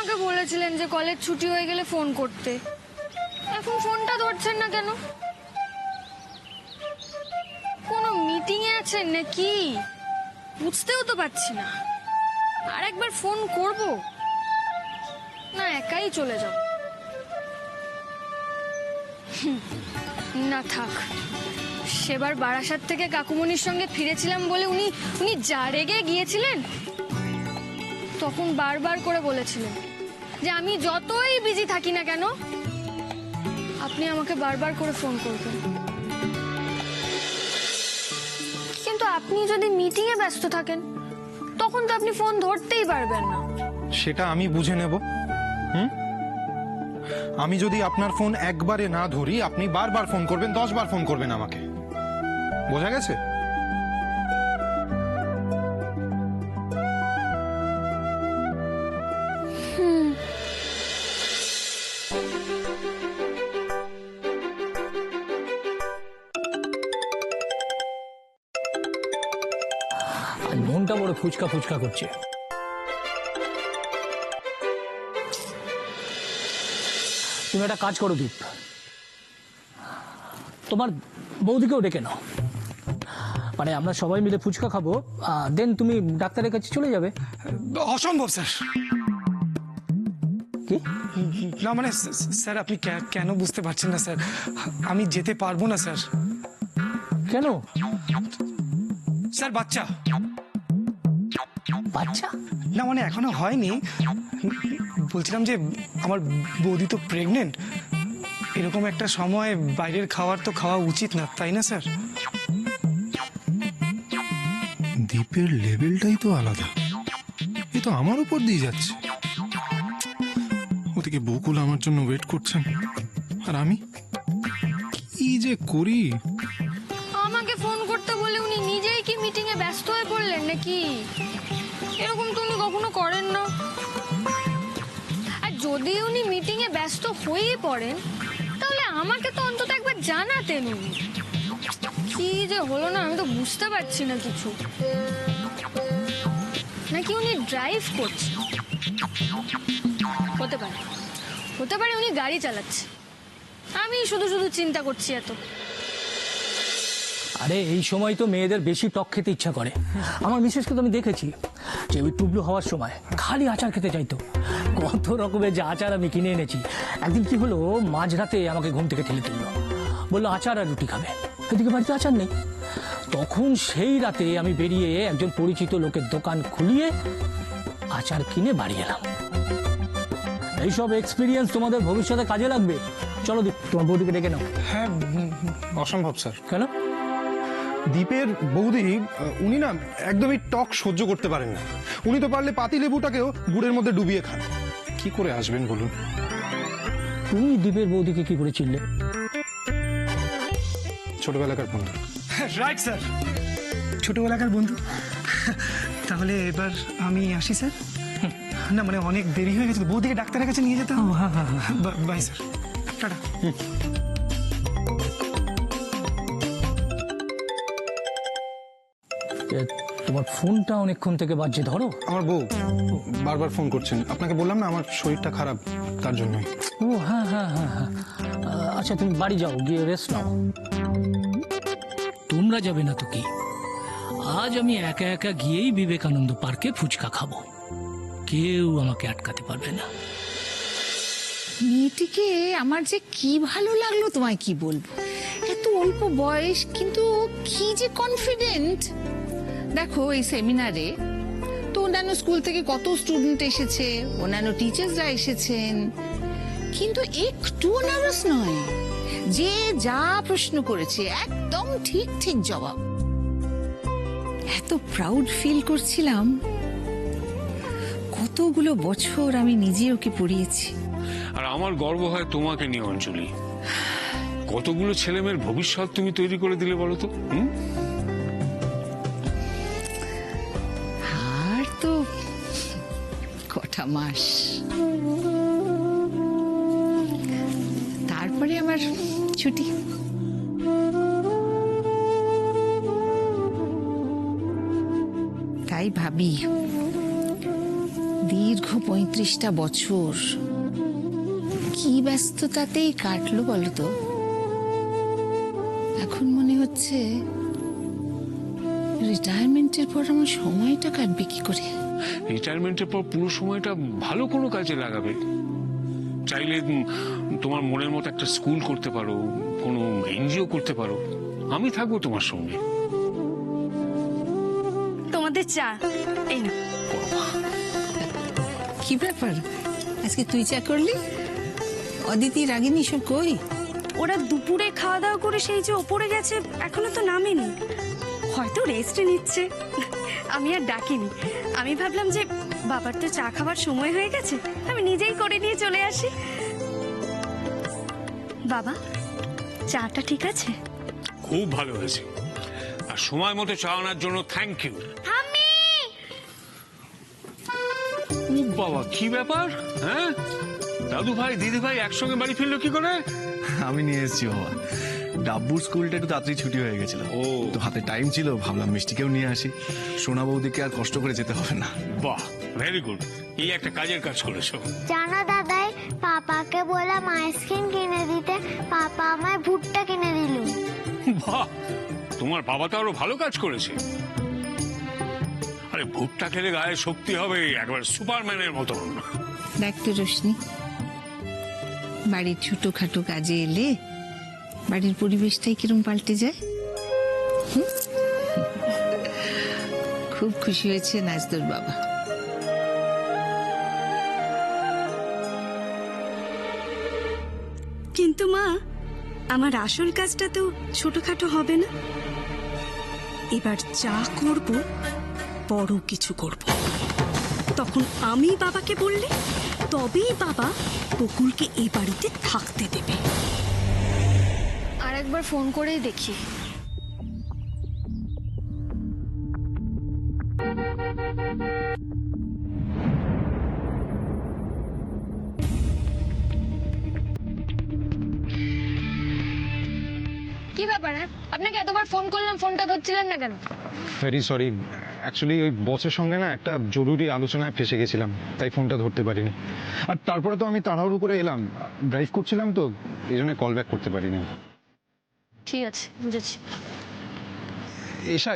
আমাকে বলেছিলেন যে কলেজ ছুটি হয়ে গেলে ফোন করতে। এখন ফোনটা ধরছেন না কেন? কোনো মিটিং এ আছেন নাকি? বুঝতেও তো পারছি না। আর একবার ফোন করব না একাই চলে যাব? না থাক, সেবার বারাসাত থেকে কাকুমনির সঙ্গে ফিরেছিলাম বলে উনি যা রেগে গিয়েছিলেন, তখন বারবার করে বলেছিলেন যে আমি যতই বিজি থাকি না কেন আপনি আমাকে বারবার করে ফোন করবেন। কিন্তু আপনি যদি মিটিং এ ব্যস্ত থাকেন তখন তো আপনি ফোন ধরতেই পারবেন না। সেটা আমি বুঝে নেব। আমি যদি আপনার ফোন একবারে না ধরি, আপনি বারবার ফোন করবেন, 10 বার ফোন করবেন আমাকে। বোঝা গেছে? আর মনটা বড় ফুচকা ফুচকা করছে। তুমি একটা কাজ করো দীপ, তোমার বৌদিকেও ডেকে নাও। মানে আমরা সবাই মিলে ফুচকা খাবো, দেন তুমি ডাক্তারের কাছে চলে যাবে। অসম্ভব স্যার। কি? না মানে স্যার আপনি কেন বুঝতে পারছেন না স্যার, আমি যেতে পারবো না স্যার। কেন? স্যার বাচ্চা। বাচ্চা? না মানে এখনো হয়নি, বলছিলাম যে আমার বৌদি তো প্রেগনেন্ট। এরকম একটা সময় বাইরের খাবার তো খাওয়া উচিত না, তাই না স্যার? দ্বীপের লেভেলটাই তো আলাদা, এ তো আমার উপর দিয়ে যাচ্ছে। ওদিকে বকুল আমার জন্য ওয়েট করছেন, আর আমি কি যে করি। আমাকে ফোন করতে বলে উনি নিজেই কি মিটিং এ ব্যস্ত হয়ে পড়লেন নাকি? এরকম তো উনি কখনো করেন না। আর যদি উনি মিটিং এ ব্যস্ত হয়ে পড়েন তাহলে আমাকে তো অন্তত একবার জানাতেন। উনি কি যে হলো না, আমি তো বুঝতে পারছি না কিছু। নাকি উনি ড্রাইভ করছে? হতে পারে, হতে পারে উনি গাড়ি চালাচ্ছে। আমি শুধু শুধু চিন্তা করছি এত। আরে এই সময় তো মেয়েদের বেশি টক খেতে ইচ্ছা করে। আমার মিসেসকে তো আমি দেখেছি যে ওই টুবলু হওয়ার সময় খালি আচার খেতে চাইতো। কত রকমের যে আচার আমি কিনে এনেছি। একদিন কি হলো, মাঝরাতে আমাকে ঘুম থেকে ঠেলে তুললো, বললো আচার আর রুটি খাবে। এদিকে বাড়িতে আচার নেই। তখন সেই রাতে আমি বেরিয়ে একজন পরিচিত লোকের দোকান খুলিয়ে আচার কিনে বাড়ি এলাম। এইসব এক্সপিরিয়েন্স তোমাদের ভবিষ্যতে কাজে লাগবে। চলো দীপ, তোমার বৌদিকে ডেকে নাও। হ্যাঁ। অসম্ভব স্যার। কেন? দ্বীপের বৌদি উনি না একদমই টক সহ্য করতে পারেন না। উনি তো পারলে পাতি লেবুটাকেও গুড়ের মধ্যে ডুবিয়ে খান। কি করে আসবেন বলুন? তুমি দ্বীপের বৌদিকে কি করে চিনলে? ছোটবেলাকার বন্ধু। রাইট স্যার, ছোটবেলাকার বন্ধু। তাহলে এবার আমি আসি স্যার। না মানে অনেক দেরি হয়ে গেছে, বৌদিকে ডাক্তারের কাছে নিয়ে যেতে হবে। Bye sir, tata. তোমার ফোনটা অনেকক্ষণ থেকে বাজছে, ধরো। আমার বউ বারবার ফোন করছেন। আপনাকে বললাম না আমার শরীরটা খারাপ, তার জন্যই। ও হ্যাঁ হ্যাঁ হ্যাঁ হ্যাঁ। আচ্ছা তুমি বাড়ি যাও, গিয়ে রেস্ট নাও। তোমরা যাবে না তো কি? আজ আমি একা একা গিয়েই বিবেকানন্দ পার্কে ফুচকা খাবো। কেউ আমাকে আটকাতে পারবে না। মেয়েটিকে আমার যে কি ভালো লাগলো তোমায় কি বলবো। এত অল্প বয়স কিন্তু কি যে কনফিডেন্ট। দেখো এই সেমিনারে তো অন্যান্য স্কুল থেকে কত স্টুডেন্ট এসেছে, অন্যান্য টিচার্সরা এসেছেন, কিন্তু একটু নার্ভাস নয়। যে যা প্রশ্ন করেছে একদম ঠিক ঠিক জবাব। এত প্রাউড ফিল করছিলাম। কতগুলো বছর আমি নিজে ওকে পড়িয়েছি। আর আমার গর্ব হয় তোমাকে নিয়ে অঞ্জলি। কতগুলো ছেলেমেয়ের ভবিষ্যৎ তুমি তৈরি করে দিলে বলো তো। আর তো কটা মাস, তারপরে আমার ছুটি। তাই ভাবি দীর্ঘ দীর্ঘ 35টা বছর কি ব্যস্ততাতেই কাটলো বলতো। এখন মনে হচ্ছে রিটায়ারমেন্টের পর আমার সময়টা কাটবে কি করে। রিটায়ারমেন্টের পর পুরো সময়টা ভালো কোনো কাজে লাগাবে। চাইলে তোমার মনের মতো একটা স্কুল করতে পারো, কোনো এনজিও করতে পারো। আমি থাকবো তোমার সঙ্গে। তোমাদের চা এই না। কি ব্যাপার, আজকে তুই চা করলি? অদিতি রাগিনী সব কই? ওরা দুপুরে খাওয়া দাওয়া করে সেই যে ওপরে গেছে, এখনো তো নামেনি, হয়তো রেস্ট নিচ্ছে। আমি আর ডাকিনি, আমি ভাবলাম যে বাবার তো চা খাবার সময় হয়ে গেছে, আমি নিজেই করে নিয়ে চলে আসি। বাবা, চাটা ঠিক আছে? খুব ভালো হয়েছে, আর সময় মতো চা আনার জন্য থ্যাংক ইউ। ও বাবা, কি ব্যাপার? হ্যাঁ, দাদু ভাই দিদি ভাই একসঙ্গে বাড়ি ফিরলো কি করে? আমি নিয়ে এসেছি বাবা। ডাব্বুর স্কুলটা একটু তাড়াতাড়ি ছুটি হয়ে গেছিল, ও। তো হাতে টাইম ছিল, ভাবলাম মিষ্টিকেও নিয়ে আসি। সোনা বৌদিকে আর কষ্ট করে যেতে হবে না। বাহ, ভেরি গুড, এই একটা কাজের কাজ করেছো। জানো দাদাই, পাপাকে বললাম আইসক্রিম কিনে দিতে, পাপা আমায় ভুট্টা কিনে দিল। বাহ, তোমার বাবা তো আরো ভালো কাজ করেছে। আরে ভুট্টা খেলে গায়ে শক্তি হবে, একবার সুপারম্যানের মতন। দেখ তো রোশনি, বাড়ির ছোটখাটো কাজে এলে বাড়ির পরিবেশটাই কিরম পাল্টে যায়। হুম? খুব খুশি হয়েছে নাজ তোর বাবা। কিন্তু মা, আমার আসল কাজটা তো ছোটখাটো হবে না। এবার যা করব, বড় কিছু করব। তখন আমি বাবাকে বললে তবেই বাবা বকুলকে এই বাড়িতে থাকতে দেবে। আর একবার ফোন করেই দেখি। কি ব্যাপার? আপনাকে এতবার ফোন করলাম, ফোনটা ধরছিলেন না কেন? ভেরি সরি, অ্যাকচুয়ালি ওই বসের সঙ্গে না একটা জরুরি আলোচনায় ফেসে গেছিলাম, তাই ফোনটা ধরতে পারিনি। আর তারপরে তো আমি তাড়াহুড়ো করে এলাম, ড্রাইভ করছিলাম তো, এই জন্য কল ব্যাক করতে পারিনি। ঠিক আছে, বুঝেছি।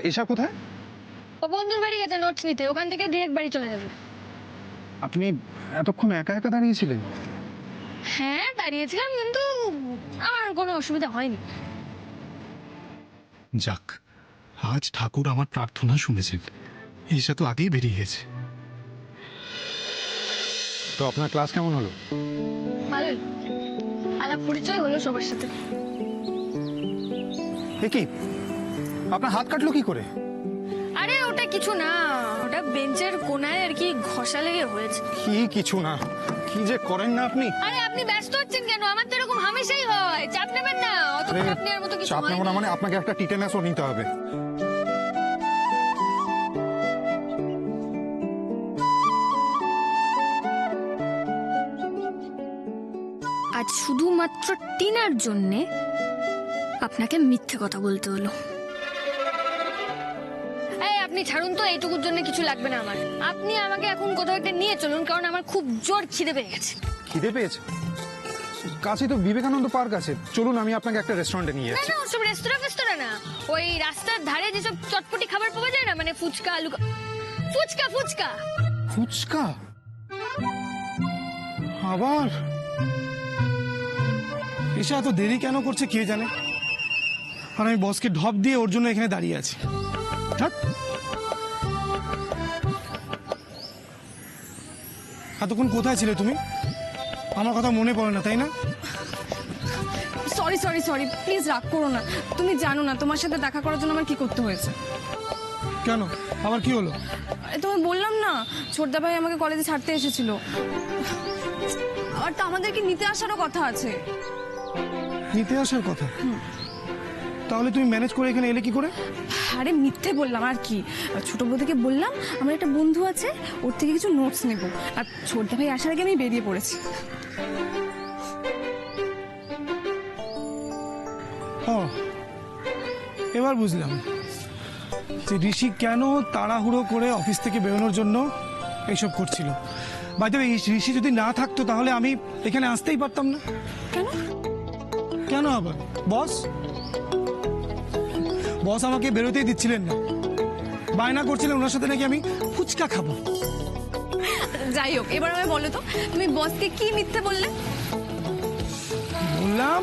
এসা কোথায়? ও বন্ধুর বাড়ি গেছে নোটস নিতে, ওখান থেকে ডিরেক্ট বাড়ি চলে যাবে। আপনি এতক্ষণ একা একা দাঁড়িয়েছিলেন? হ্যাঁ, দাঁড়িয়েছিলাম, কিন্তু আমার কোনো অসুবিধা হয়নি। যাক, আজ ঠাকুর আমার প্রার্থনা শুনেছেন। ঈশা তো আগেই বেরিয়ে গেছে। তো আপনার ক্লাস কেমন হলো? ভালোই, আলাপ পরিচয় হলো সবার সাথে। এ কি, আপনার হাত কাটলো কি করে? আরে ওটা কিছু না, ওটা বেঞ্চের কোনায় আর কি ঘষা লেগে হয়েছে। কি কিছু না, কি যে করেন না আপনি। আরে আপনি ব্যস্ত হচ্ছেন কেন? আমার তো এরকম হামেশাই হয়, চাপ নেবেন না। অত আরে, চাপ নেওয়ার মতো কিছু চাপ হয় নেব না না। মানে আপনাকে একটা টিটেনাসও নিতে হবে। আজ শুধুমাত্র টিনার জন্যে আপনাকে মিথ্যে কথা বলতে হলো। এই আপনি ছাড়ুন তো, এইটুকুর জন্য কিছু লাগবে না আমার। আপনি আমাকে এখন কোথাও একটা নিয়ে চলুন, কারণ আমার খুব জোর খিদে পেয়ে গেছে। খিদে পেয়েছে? কাছে তো বিবেকানন্দ পার্ক আছে, চলুন আমি আপনাকে একটা রেস্টুরেন্টে নিয়ে না যাচ্ছি। না, ওসব রেস্তোরাঁ না, ওই রাস্তার ধারে যেসব চটপটি খাবার পাওয়া যায় না, মানে ফুচকা, আলু ফুচকা। ফুচকা? আবার এসে এত দেরি কেন করছে কে জানে। আর আমি বসকে ঢপ দিয়ে ওর জন্য এখানে দাঁড়িয়ে আছি। থাক, এতক্ষণ কোথায় ছিলে তুমি? আমার কথা মনে পড়ে না, তাই না? সরি, প্লিজ রাগ করো না। তুমি জানো না তোমার সাথে দেখা করার জন্য আমার কি করতে হয়েছে। কেন, আবার কি হলো? তোমায় বললাম না, ছোটদা ভাই আমাকে কলেজে ছাড়তে এসেছিল, আর তো আমাদেরকে নিতে আসারও কথা আছে। নিতে আসার কথা? তাহলে তুমি ম্যানেজ করে এখানে এলে কি করে? আরে মিথ্যে বললাম আর কি। ছোট বৌদিকে বললাম আমার একটা বন্ধু আছে, ওর থেকে কিছু নোটস নেব, আর ছোটদা ভাই আসার আগে আমি বেরিয়ে পড়েছি। ও, এবার বুঝলাম যে ঋষি কেন তাড়াহুড়ো করে অফিস থেকে বেরোনোর জন্য এইসব করছিল। বাইরে ঋষি যদি না থাকতো তাহলে আমি এখানে আসতেই পারতাম না। কেন? কেন আবার? বস আমাকে বেরোতেই দিচ্ছিলেন না, বায়না করছিলেন ওনার সাথে নাকি আমি ফুচকা খাবো। যাই হোক, এবার আমায় বলো তো তুমি বসকে কি মিথ্যে বললে? বললাম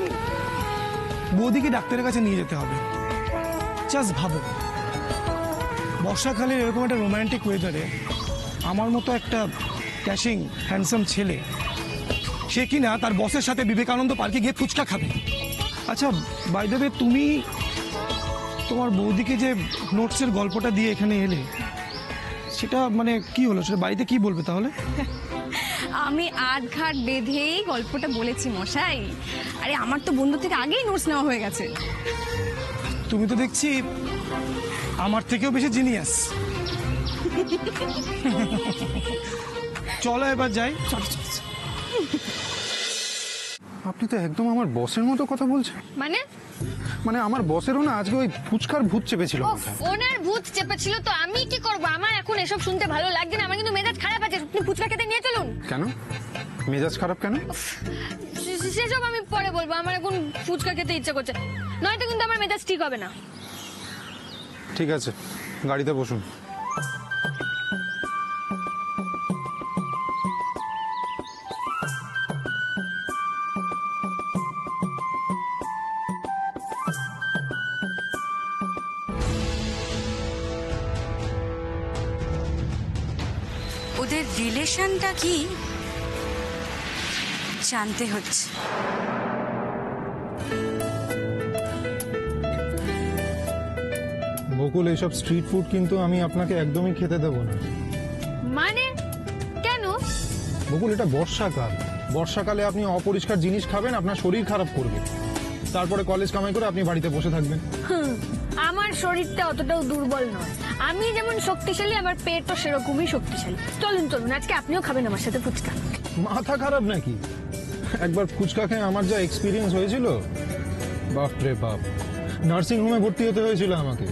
বৌদিকে ডাক্তারের কাছে নিয়ে যেতে হবে। জাস্ট ভাবো, বর্ষাকালে এরকম একটা রোমান্টিক ওয়েদারে আমার মতো একটা ক্যাশিং হ্যান্ডসাম ছেলে, সে কিনা তার বসের সাথে বিবেকানন্দ পার্কে গিয়ে ফুচকা খাবে। আচ্ছা বাই দ্য ওয়ে, তুমি তোমার বৌদিকে যে নোটসের গল্পটা দিয়ে এখানে এলে, সেটা মানে কি হলো? সেটা বাড়িতে কি বলবে তাহলে? আমি আধঘাট বেঁধেই গল্পটা বলেছি মশাই। আরে আমার তো বন্ধু থেকে আগেই নোটস নেওয়া হয়ে গেছে। তুমি তো দেখছি আমার থেকেও বেশি জিনিয়াস। চলো এবার যাই। আপনি তো একদম আমার বসের মতো কথা বলছেন। মানে আমার বসেরও না আজকে ওই ফুচকার ভূত চেপেছিল। ওনার ভূত চেপেছিল তো আমি কি করব? আমার এখন এসব শুনতে ভালো লাগছে না, আমার কিন্তু মেজাজ খারাপ আছে। আপনি ফুচকা খেতে নিয়ে চলুন। কেন মেজাজ খারাপ কেন? সেসব আমি পরে বলবো, আমার এখন ফুচকা খেতে ইচ্ছা করছে, নয়তো কিন্তু আমার মেজাজ ঠিক হবে না। ঠিক আছে, গাড়িতে বসুন। ওদের রিলেশনটা কি জানতে হচ্ছে। বকুল, এইসব স্ট্রিট ফুড কিন্তু আমি আপনাকে একদমই খেতে দেবো না। মানে কেন? বকুল, এটা বর্ষাকালে আপনি অপরিষ্কার জিনিস খাবেন, আপনার শরীর খারাপ করবে। তারপরে কলেজ কামাই করে আপনি বাড়িতে বসে থাকবেন। আমার শরীরটা অতটাও দুর্বল নয়, আমি যেমন শক্তিশালী আমার পেটও সেরকমই শক্তিশালী। চলুন চলুন, আজকে আপনিও খাবেন আমার সাথে ফুচকা। মাথা খারাপ নাকি? একবার ফুচকা খেয়ে আমার যা এক্সপিরিয়েন্স হয়েছিল, বাপ রে বাপ, নার্সিং হোমে ভর্তি হতে হয়েছিল আমাকে।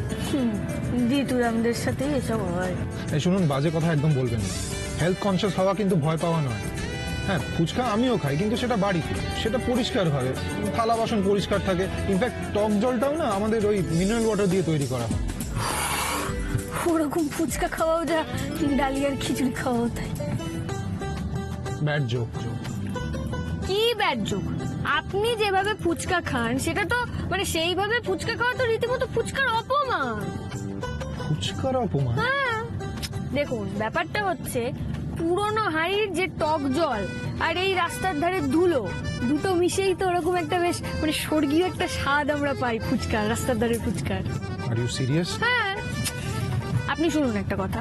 জিতুরামদের সাথে এসব হয়। এই শুনুন, বাজে কথা একদম বলবেন না। হেলথ কনসিয়াস হওয়া কিন্তু ভয় পাওয়া নয়। হ্যাঁ, ফুচকা আমিও খাই, কিন্তু সেটা বাড়িতে, সেটা পরিষ্কার ভাবে, থালা বাসন পরিষ্কার থাকে। ইনফ্যাক্ট টক জলটাও না আমাদের ওই মিনারেল ওয়াটার দিয়ে তৈরি করা হয়। ওরকম ফুচকা খাওয়াও যা ডালিয়ার খিচুড়ি খাওয়াও তাই। Bad joke. কি ব্যাড জোক? আপনি যেভাবে ফুচকা খান সেটা তো মানে সেইভাবে ফুচকা খাওয়া তো রীতিমতো ফুচকার অপমান। ফুচকার অপমান? হ্যাঁ, দেখুন ব্যাপারটা হচ্ছে, পুরনো হাড়ির যে টক জল আর এই রাস্তার ধারে ধুলো, দুটো মিশেই তো ওরকম একটা বেশ মানে স্বর্গীয় একটা স্বাদ আমরা পাই ফুচকার, রাস্তার ধারে ফুচকার। Are you serious? হ্যাঁ, আপনি শুনুন একটা কথা,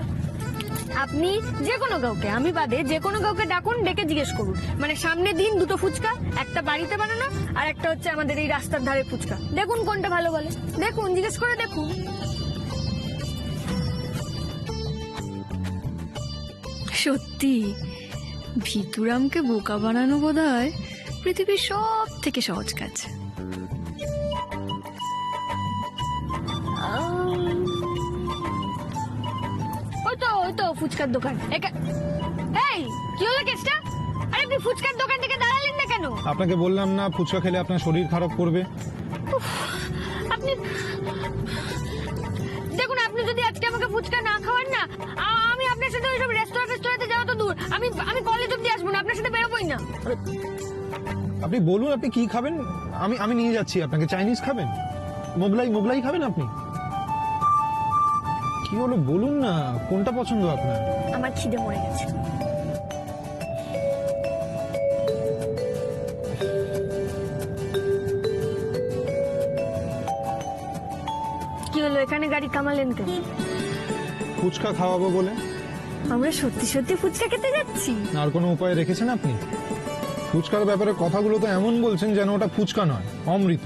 আপনি যে কোনো কাউকে, আমি বাদে যে কোনো কাউকে ডাকুন, ডেকে জিজ্ঞেস করুন, মানে সামনে দিন দুটো ফুচকা, একটা বাড়িতে বানানো আর একটা হচ্ছে আমাদের এই রাস্তার ধারে ফুচকা, দেখুন কোনটা ভালো বলে। দেখুন, জিজ্ঞেস করে দেখুন। সত্যি ভিতুরামকে বোকা বানানো বোধহয় পৃথিবীর সব থেকে সহজ কাজ। ওই তো ফুচকার দোকান। এই কি হলো কেসটা? আরে আপনি ফুচকার দোকান থেকে দাঁড়ালেন না কেন? আপনাকে বললাম না ফুচকা খেলে আপনার শরীর খারাপ করবে। আপনি দেখুন, আপনি যদি আজকে আমাকে ফুচকা না খাওয়ান না, আমি আপনার সাথে ওইসব রেস্টুরেন্টে যাওয়া তো দূর, আমি কলেজ অব্দি আসবো না, আপনার সাথে বেরোবোই না। আপনি বলুন আপনি কি খাবেন, আমি নিয়ে যাচ্ছি আপনাকে। চাইনিজ খাবেন? মোগলাই খাবেন আপনি? কি হলো বলুন না, কোনটা পছন্দ আপনার? আমার খিদে মরে গেছে। কি হলো, এখানে গাড়ি থামালেন কেন? ফুচকা খাওয়াবো বলে। আমরা সত্যি সত্যি ফুচকা খেতে যাচ্ছি। আর কোনো উপায় রেখেছেন আপনি? ফুচকার ব্যাপারে কথাগুলো তো এমন বলছেন যেন ওটা ফুচকা নয়, অমৃত।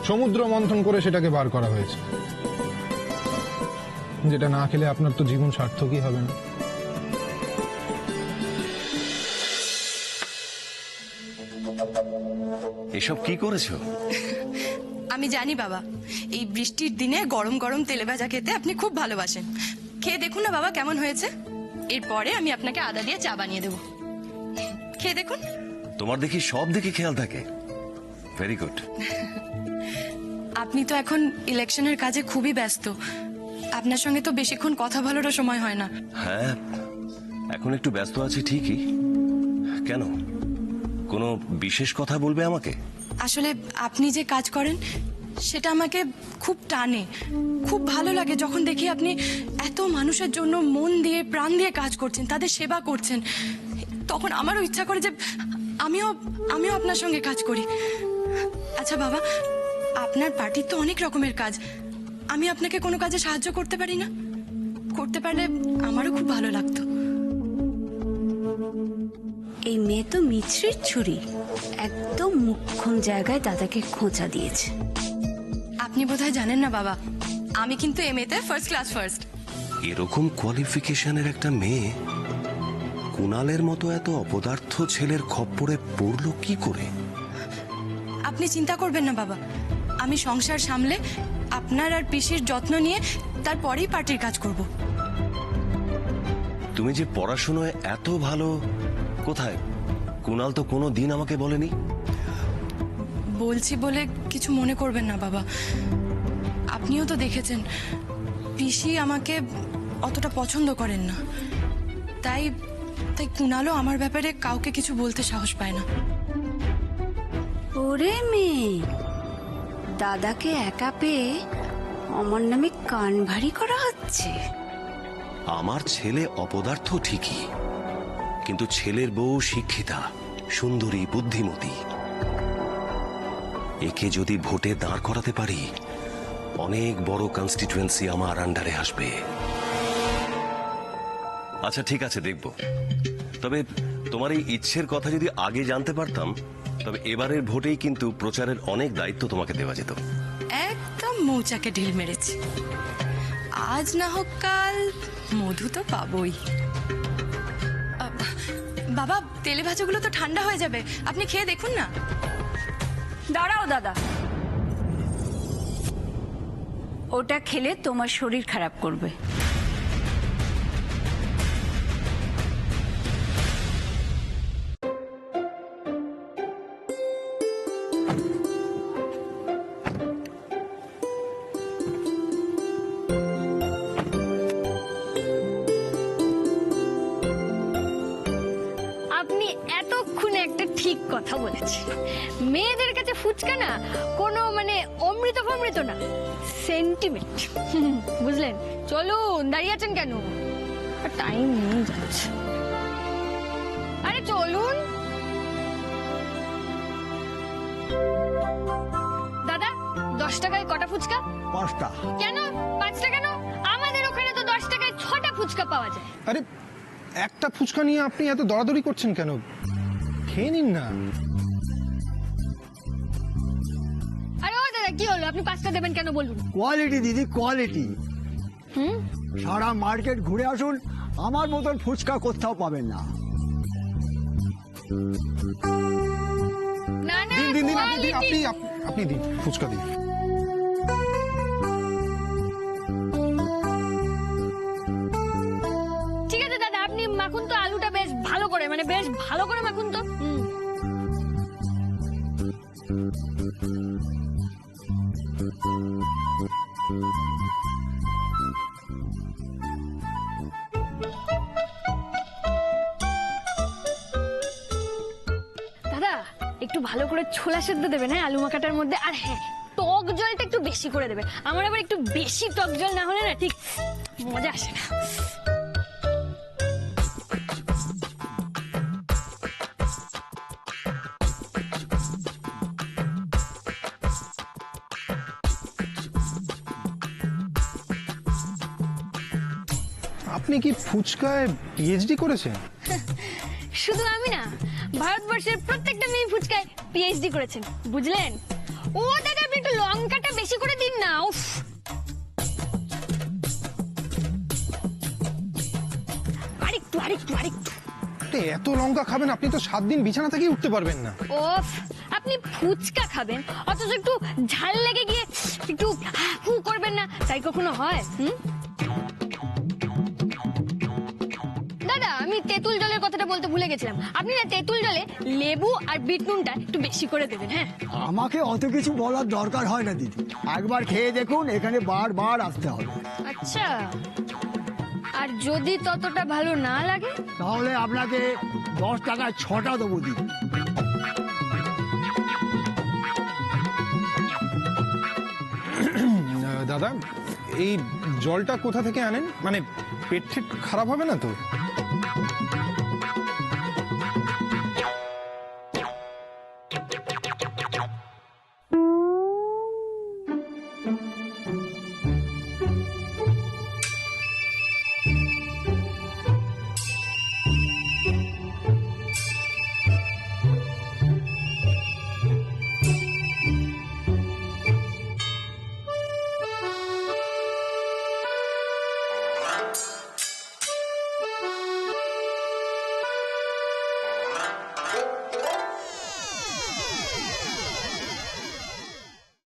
সমুদ্র মন্থন করে সেটাকে বার করা হয়েছে, যেটা না খেলে আপনার তো জীবন সার্থকই হবে না। এসব কি করেছো? আমি জানি বাবা, এই বৃষ্টির দিনে গরম গরম তেলে ভাজা খেতে আপনি খুব ভালোবাসেন। খেয়ে দেখুন না বাবা কেমন হয়েছে। এরপরে আমি আপনাকে আদা দিয়ে চা বানিয়ে দেবো, খেয়ে দেখুন। তোমার দেখি সব দিকে খেয়াল থাকে, ভেরি গুড। আপনি তো এখন ইলেকশনের কাজে খুবই ব্যস্ত, আপনার সঙ্গে তো বেশিক্ষণ কথা বলারও সময় হয় না। হ্যাঁ, এখন একটু ব্যস্ত আছি ঠিকই। কেন, কোনো বিশেষ কথা বলবে আমাকে? আসলে আপনি যে কাজ করেন সেটা আমাকে খুব টানে, খুব ভালো লাগে যখন দেখি আপনি এত মানুষের জন্য মন দিয়ে প্রাণ দিয়ে কাজ করছেন, তাদের সেবা করছেন। তখন আমারও ইচ্ছা করে যে আমিও আপনার সঙ্গে কাজ করি। আচ্ছা বাবা, আপনার পার্টির তো অনেক রকমের কাজ, আমি আপনাকে কোনো কাজে সাহায্য করতে পারি না? করতে পারলে আমারও খুব ভালো লাগতো। এই মেয়ে তো মিছরির ছুরি, একদম মুখ্যম জায়গায় দাদাকে খোঁচা দিয়েছে। আপনি বোধহয় জানেন না বাবা, আমি কিন্তু এমএতে ফার্স্ট ক্লাস ফার্স্ট। এরকম কোয়ালিফিকেশনের একটা মেয়ে কুণালের মতো এত অপদার্থ ছেলের খপ্পরে পড়লো কি করে? আপনি চিন্তা করবেন না বাবা, আমি সংসার সামলে আপনার আর পিসির যত্ন নিয়ে তারপরেই পার্টির কাজ করব। তুমি যে পড়াশোনায় এত ভালো, কোথায়? কুণাল তো কোনো দিন আমাকে বলেনি। বলছি বলে কিছু মনে করবেন না বাবা, আপনিও তো দেখেছেন পিসি আমাকে অতটা পছন্দ করেন না, তাই কুণালও আমার ব্যাপারে কাউকে কিছু বলতে সাহস পায় না। ওরে মেয়ে, দাদাকে একা পেয়ে আমার নামে কান ভারী করা হচ্ছে। আমার ছেলে অপদার্থ ঠিকই, কিন্তু ছেলের বউ শিক্ষিতা, সুন্দরী, বুদ্ধিমতী। একে যদি ভোটে দাঁড় করাতে পারি, অনেক বড় কনস্টিটুয়েন্সি আমার আন্ডারে আসবে। আচ্ছা ঠিক আছে, দেখব। তবে তোমার এই ইচ্ছের কথা যদি আগে জানতে পারতাম, তবে এবারের ভোটেই কিন্তু প্রচারের অনেক দায়িত্ব তোমাকে দেওয়া যেত। একদম মৌচাকে ঢিল মেরেছি, আজ না হোক কাল মধু তো পাবই। বাবা, তেলে ভাজাগুলো তো ঠান্ডা হয়ে যাবে, আপনি খেয়ে দেখুন না। দাঁড়াও দাদা, ওটা খেলে তোমার শরীর খারাপ করবে। আপনি এতক্ষণে একটা ঠিক কথা বলেছেন। মেয়েদের কাছে ফুচকা না কোনো মানে অমৃত ফমৃত না, সেন্টিমেন্ট। বুঝলেন? চলুন, দাঁড়িয়ে আছেন কেন? টাইম নেই যাচ্ছে। আরে চলুন দাদা, 10 টাকায় কটা ফুচকা? 5টা। কেন 5টা কেন? আমাদের ওখানে তো 10 টাকায় 6টা ফুচকা পাওয়া যায়। আরে একটা ফুচকা নিয়ে আপনি এত দরাদরি করছেন কেন? খেয়ে নিন না। আরে ও দাদা, কি হলো? আপনি 5টা দেবেন কেন বলুন? কোয়ালিটি দিদি, কোয়ালিটি। সারা মার্কেট ঘুরে আসুন, আমার মতন ফুচকা কোথাও পাবেন না। না না, দিন দিন, quality। আপনি দিন, ফুচকা দিন। ঠিক আছে দাদা, আপনি মাখুন তো আলুটা বেশ ভালো করে, মানে বেশ ভালো করে মাখুন তো। দাদা একটু ভালো করে ছোলা সেদ্ধ দেবেন, হ্যাঁ, আলু মাখাটার মধ্যে। আর হ্যাঁ, টক জলটা একটু বেশি করে দেবেন। আমার আবার একটু বেশি টক জল না হলে না ঠিক মজা আসে না। আপনি কি ফুচকায় পিএইচডি করেছেন? শুধু আমি না, ভারতবর্ষের প্রত্যেকটা মেয়ে ফুচকায় পিএইচডি করেছেন, বুঝলেন? ও দাদা, আপনি একটু লঙ্কাটা বেশি করে দিন না। উফ, আরেকটু আরেকটু আরেকটু। এত লঙ্কা খাবেন? আপনি তো 7 দিন বিছানা থেকেই উঠতে পারবেন না। ওফ, আপনি ফুচকা খাবেন অথচ একটু ঝাল লেগে গিয়ে একটু হু করবেন না, তাই কখনো হয়? দাদা আমি তেঁতুল জলের কথাটা বলতে ভুলে গেছিলাম, আপনি না তেঁতুল জলে লেবু আর বিট নুনটা একটু বেশি করে দেবেন। হ্যাঁ, আমাকে অত কিছু বলার দরকার হয় না দিদি, একবার খেয়ে দেখুন, এখানে বারবার আসতে হবে। আচ্ছা, আর যদি ততটা ভালো না লাগে? তাহলে আপনাকে 10 টাকায় 6টা দেবো দিদি। দাদা এই জলটা কোথা থেকে আনেন? মানে পেট ঠেট খারাপ হবে না তো?